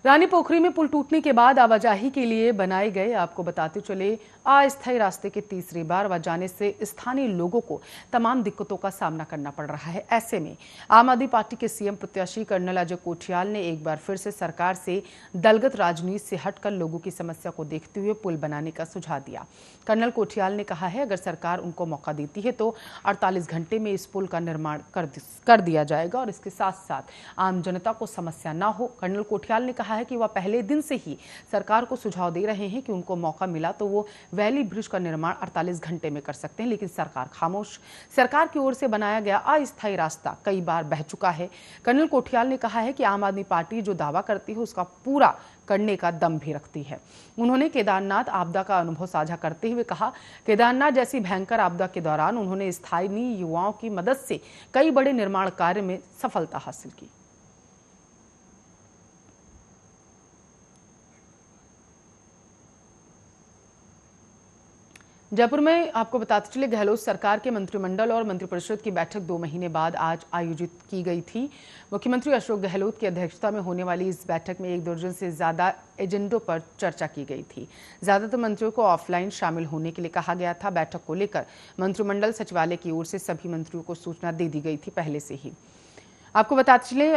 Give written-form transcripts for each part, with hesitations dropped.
रानी पोखरी में पुल टूटने के बाद आवाजाही के लिए बनाए गए, आपको बताते चले, अस्थायी रास्ते के तीसरी बार आवाज जाने से स्थानीय लोगों को तमाम दिक्कतों का सामना करना पड़ रहा है। ऐसे में आम आदमी पार्टी के सीएम प्रत्याशी कर्नल अजय कोठियाल ने एक बार फिर से सरकार से दलगत राजनीति से हटकर लोगों की समस्या को देखते हुए पुल बनाने का सुझाव दिया। कर्नल कोठियाल ने कहा है, अगर सरकार उनको मौका देती है तो 48 घंटे में इस पुल का निर्माण कर दिया जाएगा और इसके साथ साथ आम जनता को समस्या न हो। कर्नल कोठियाल ने कहा है कि वह पहले दिन से ही सरकार को सुझाव दे रहे हैं कि उनको मौका मिला तो वो वैली ब्रिज का निर्माण 48 घंटे में कर सकते हैं, लेकिन सरकार खामोश। सरकार की ओर से बनाया गया अस्थायी रास्ता कई बार बह चुका है। कर्नल कोठियाल ने कहा है कि आम आदमी पार्टी जो दावा करती है उसका पूरा करने का दम भी रखती है। उन्होंने केदारनाथ आपदा का अनुभव साझा करते हुए कहा, केदारनाथ जैसी भयंकर आपदा के दौरान उन्होंने स्थानीय युवाओं की मदद से कई बड़े निर्माण कार्य में सफलता हासिल की। जयपुर में आपको बताते चले, गहलोत सरकार के मंत्रिमंडल और मंत्रिपरिषद की बैठक 2 महीने बाद आज आयोजित की गई थी। मुख्यमंत्री अशोक गहलोत की अध्यक्षता में होने वाली इस बैठक में 1 दर्जन से ज्यादा एजेंडों पर चर्चा की गई थी। ज्यादातर मंत्रियों को ऑफलाइन शामिल होने के लिए कहा गया था। बैठक को लेकर मंत्रिमंडल सचिवालय की ओर से सभी मंत्रियों को सूचना दे दी गई थी पहले से ही। आपको बताते चले,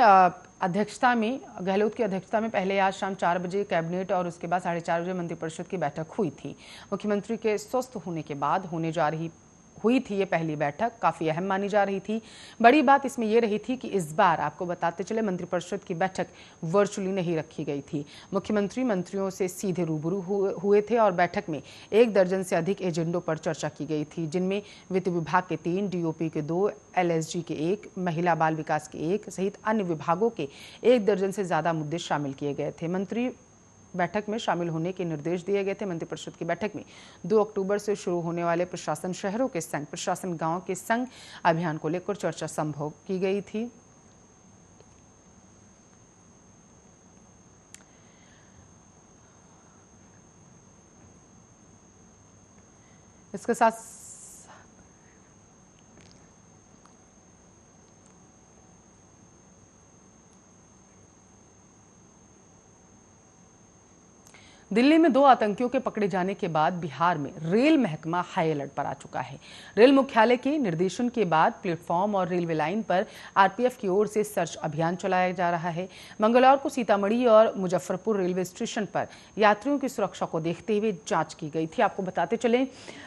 गहलोत की अध्यक्षता में पहले आज शाम 4 बजे कैबिनेट और उसके बाद 4:30 बजे मंत्रिपरिषद की बैठक हुई थी। मुख्यमंत्री के स्वस्थ होने के बाद हुई थी ये पहली बैठक, काफी अहम मानी जा रही थी। बड़ी बात इसमें यह रही थी कि इस बार आपको बताते चले मंत्रिपरिषद की बैठक वर्चुअली नहीं रखी गई थी। मुख्यमंत्री मंत्रियों से सीधे रूबरू हुए थे और बैठक में 1 दर्जन से अधिक एजेंडों पर चर्चा की गई थी, जिनमें वित्त विभाग के 3, डीओपी के 2, एलएसजी के 1, महिला बाल विकास के 1 सहित अन्य विभागों के 1 दर्जन से ज्यादा मुद्दे शामिल किए गए थे। मंत्री बैठक में शामिल होने के निर्देश दिए गए थे। मंत्रिपरिषद की बैठक में 2 अक्टूबर से शुरू होने वाले प्रशासन शहरों के संग, प्रशासन गांव के संग अभियान को लेकर चर्चा संभव की गई थी। इसके साथ दिल्ली में 2 आतंकियों के पकड़े जाने के बाद बिहार में रेल महकमा हाई अलर्ट पर आ चुका है। रेल मुख्यालय के निर्देशन के बाद प्लेटफॉर्म और रेलवे लाइन पर आरपीएफ की ओर से सर्च अभियान चलाया जा रहा है। मंगलवार को सीतामढ़ी और मुजफ्फरपुर रेलवे स्टेशन पर यात्रियों की सुरक्षा को देखते हुए जांच की गई थी। आपको बताते चलें,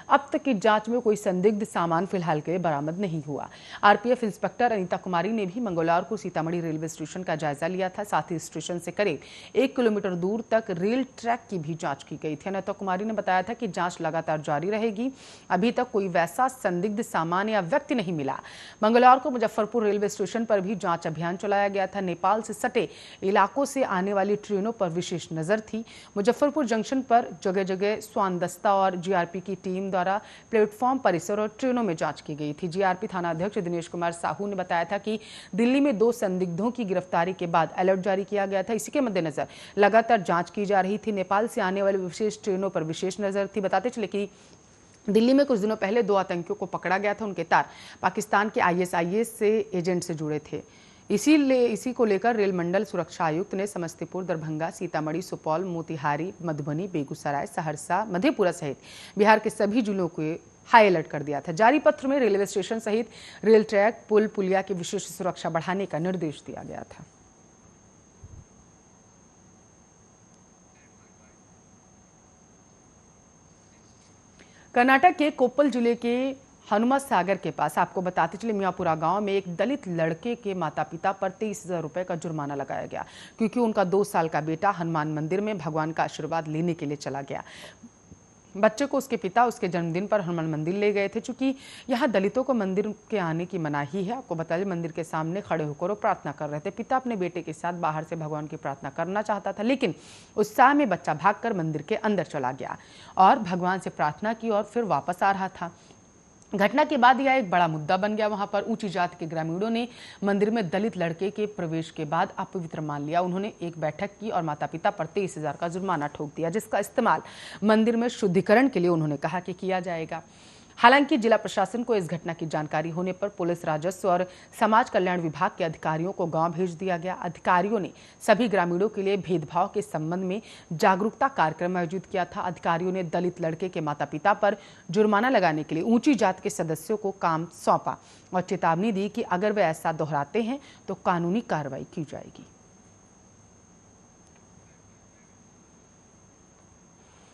अब तक की जांच में कोई संदिग्ध सामान फिलहाल के बरामद नहीं हुआ। आरपीएफ इंस्पेक्टर अनीता कुमारी ने भी मंगलवार को सीतामढ़ी रेलवे स्टेशन का जायजा लिया था। साथ ही स्टेशन से करीब 1 किलोमीटर दूर तक रेल ट्रैक की भी जांच की गई थी। अनीता कुमारी ने बताया था कि जांच लगातार जारी रहेगी। अभी तक कोई वैसा संदिग्ध सामान या व्यक्ति नहीं मिला। मंगलवार को मुजफ्फरपुर रेलवे स्टेशन पर भी जांच अभियान चलाया गया था। नेपाल से सटे इलाकों से आने वाली ट्रेनों पर विशेष नजर थी। मुजफ्फरपुर जंक्शन पर जगह जगह स्वान दस्ता और जीआरपी की टीम द्वारा प्लेटफॉर्म परिसर और ट्रेनों में जांच की गई थी। जीआरपी थाना अध्यक्ष दिनेश कुमार साहू ने बताया था कि दिल्ली में 2 संदिग्धों की गिरफ्तारी के बाद अलर्ट जारी किया गया था। इसी के मद्देनजर लगातार जांच की जा रही थी। नेपाल से आने वाली विशेष ट्रेनों पर विशेष नजर थी। बताते चले कि दिल्ली में कुछ दिनों पहले 2 आतंकियों को पकड़ा गया था। उनके तार पाकिस्तान के आईएसआईएस से एजेंट से जुड़े थे। इसी को लेकर रेल मंडल सुरक्षा आयुक्त ने समस्तीपुर, दरभंगा, सीतामढ़ी, सुपौल, मोतिहारी, मधुबनी, बेगूसराय, सहरसा, मधेपुरा सहित बिहार के सभी जिलों को हाई अलर्ट कर दिया था। जारी पत्र में रेलवे स्टेशन सहित रेल ट्रैक, पुल, पुलिया की विशेष सुरक्षा बढ़ाने का निर्देश दिया गया था। कर्नाटक के कोप्पल जिले के हनुमत सागर के पास आपको बताते चले, मियापुरा गांव में एक दलित लड़के के माता पिता पर 23,000 रुपए का जुर्माना लगाया गया, क्योंकि उनका 2 साल का बेटा हनुमान मंदिर में भगवान का आशीर्वाद लेने के लिए चला गया। बच्चे को उसके पिता उसके जन्मदिन पर हनुमान मंदिर ले गए थे। चूंकि यहाँ दलितों को मंदिर के आने की मनाही है, आपको बताइए, मंदिर के सामने खड़े होकर वो प्रार्थना कर रहे थे। पिता अपने बेटे के साथ बाहर से भगवान की प्रार्थना करना चाहता था, लेकिन उत्साह में बच्चा भागकर मंदिर के अंदर चला गया और भगवान से प्रार्थना की और फिर वापस आ रहा था। घटना के बाद यह एक बड़ा मुद्दा बन गया। वहां पर ऊंची जाति के ग्रामीणों ने मंदिर में दलित लड़के के प्रवेश के बाद अपवित्र मान लिया। उन्होंने एक बैठक की और माता पिता पर 23,000 का जुर्माना ठोक दिया, जिसका इस्तेमाल मंदिर में शुद्धिकरण के लिए उन्होंने कहा कि किया जाएगा। हालांकि जिला प्रशासन को इस घटना की जानकारी होने पर पुलिस, राजस्व और समाज कल्याण विभाग के अधिकारियों को गांव भेज दिया गया। अधिकारियों ने सभी ग्रामीणों के लिए भेदभाव के संबंध में जागरूकता कार्यक्रम आयोजित किया था। अधिकारियों ने दलित लड़के के माता पिता पर जुर्माना लगाने के लिए ऊंची जात के सदस्यों को काम सौंपा और चेतावनी दी कि अगर वे ऐसा दोहराते हैं तो कानूनी कार्रवाई की जाएगी।